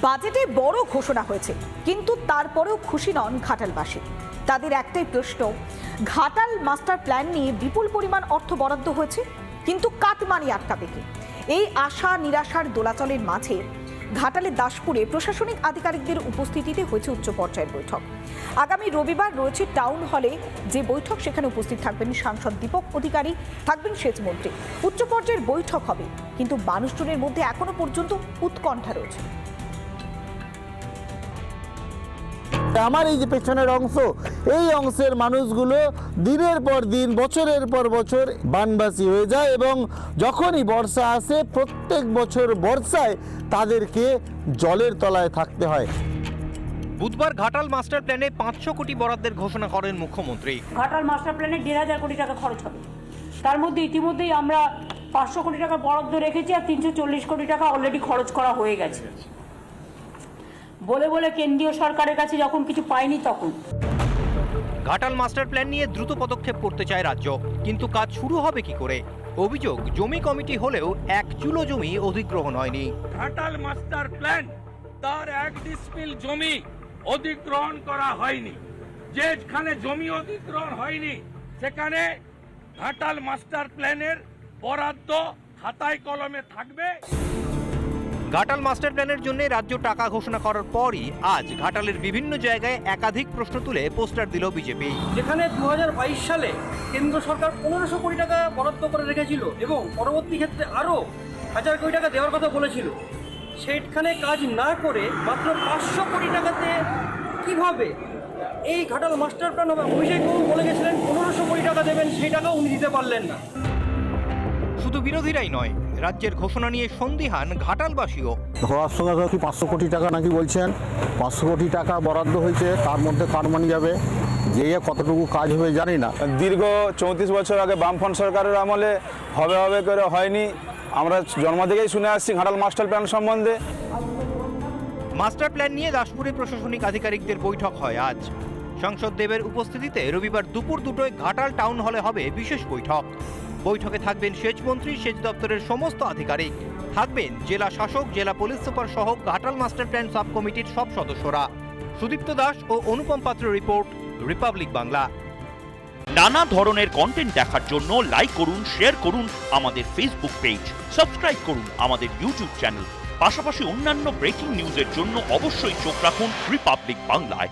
বাজেটে বড় ঘোষণা হয়েছে, কিন্তু তারপরেও খুশি নন ঘাটালবাসী। তাদের একটাই প্রশ্ন, ঘাটাল মাস্টার প্ল্যান নিয়ে বিপুল পরিমাণ অর্থ বরাদ্দ হয়েছে, কিন্তু কাটমানি আটকাবে কি? এই আশা নিরাশার দোলাচলের মাঝে ঘাটালের দাসপুরে প্রশাসনিক আধিকারিকদের উপস্থিতিতে হয়েছে উচ্চ পর্যায়ের বৈঠক। আগামী রবিবার রয়েছে টাউন হলে যে বৈঠক, সেখানে উপস্থিত থাকবেন সাংসদ দীপক অধিকারী, থাকবেন সেচমন্ত্রী। উচ্চ পর্যায়ের বৈঠক হবে, কিন্তু মানুষজনের মধ্যে এখনো পর্যন্ত উৎকণ্ঠা রয়েছে। আমার এই যে পেছনের অংশ, এই অংশের মানুষগুলো দিনের পর দিন, বছরের পর বছর বানবাসী হয়ে যায় এবং যখনই বর্ষা আসে প্রত্যেক বছর বর্ষায় তাদেরকে জলের তলায় থাকতে হয়। বুধবার ঘাটাল মাস্টার প্ল্যানে 500 কোটি বরাদ্দের ঘোষণা করেন মুখ্যমন্ত্রী। ঘাটাল মাস্টার প্ল্যানে 1,500 কোটি টাকা খরচ হবে। তার মধ্যে ইতিমধ্যেই আমরা 500 কোটি টাকা বরাদ্দ রেখেছি আর 340 কোটি টাকা অলরেডি খরচ করা হয়ে গেছে। বলে বলে কেন্দ্রীয় সরকারের কাছে যখন কিছু পাইনি তখন। ঘাটাল মাস্টার প্ল্যান নিয়ে দ্রুত পদক্ষেপ করতে চায় রাজ্য, কিন্তু কাজ শুরু হবে কি করে? অভিযোগ, জমি কমিটি হলেও এক চুলো জমি অধিগ্রহণ হয়নি। ঘাটাল মাস্টার প্ল্যান তার 1 ডিসমিল জমি অধিগ্রহণ করা হয়নি। যেখানে জমি অধিগ্রহণ হয়নি সেখানে ঘাটাল মাস্টার প্ল্যানের বরাদ্দ খাতায় কলমে থাকবে। ঘাটাল মাস্টার প্ল্যানের জন্য রাজ্য টাকা ঘোষণা করার পরই আজ ঘাটালের বিভিন্ন জায়গায় একাধিক প্রশ্ন তুলে পোস্টার দিল বিজেপি। যেখানে 2022 সালে কেন্দ্র সরকার 1500 কোটি টাকা বরাদ্দ করে রেখেছিল এবং পরবর্তী ক্ষেত্রে আরও 1000 কোটি টাকা দেওয়ার কথা বলেছিল, সেখানে কাজ না করে মাত্র 500 কোটি টাকাতে কিভাবে এই ঘাটাল মাস্টার প্ল্যান হবে? অভিষেক বাবু বলে গেছিলেন 1500 কোটি টাকা দেবেন, সেই টাকাও উনি দিতে পারলেন না। শুধু বিরোধীরাই নয়, রাজ্যের ঘোষণা নিয়ে সন্দিহান ঘাটালবাসীও। হওয়ার সঙ্গে কি 500 কোটি টাকা নাকি বলছেন, 500 কোটি টাকা বরাদ্দ হয়েছে, তার মধ্যে কাটমানি যাবে, যে কতটুকু কাজ হবে জানি না। দীর্ঘ 34 বছর আগে বামফ্রন্ট সরকারের আমলে হবে হবে করে হয়নি। আমরা জন্ম থেকেই শুনে আসছি ঘাটাল মাস্টার প্ল্যান সম্বন্ধে। মাস্টার প্ল্যান নিয়ে দাসপুরে প্রশাসনিক আধিকারিকদের বৈঠক হয় আজ। সাংসদ দেবের উপস্থিতিতে রবিবার দুপুর 2টায় ঘাটাল টাউন হলে হবে বিশেষ বৈঠক। বৈঠকে থাকবেন সেচমন্ত্রী, সেচ দপ্তরের সমস্ত আধিকারিক, থাকবেন জেলা শাসক, জেলা পুলিশ সুপার সহ ঘাটাল মাস্টার প্ল্যান সাব কমিটির সব সদস্যরা। সুদীপ্ত দাস ও অনুপম পাত্র রিপোর্ট, রিপাবলিক বাংলা। নানা ধরনের কন্টেন্ট দেখার জন্য লাইক করুন, শেয়ার করুন আমাদের ফেসবুক পেজ, সাবস্ক্রাইব করুন আমাদের ইউটিউব চ্যানেল। পাশাপাশি অন্যান্য ব্রেকিং নিউজের জন্য অবশ্যই চোখ রাখুন রিপাবলিক বাংলায়।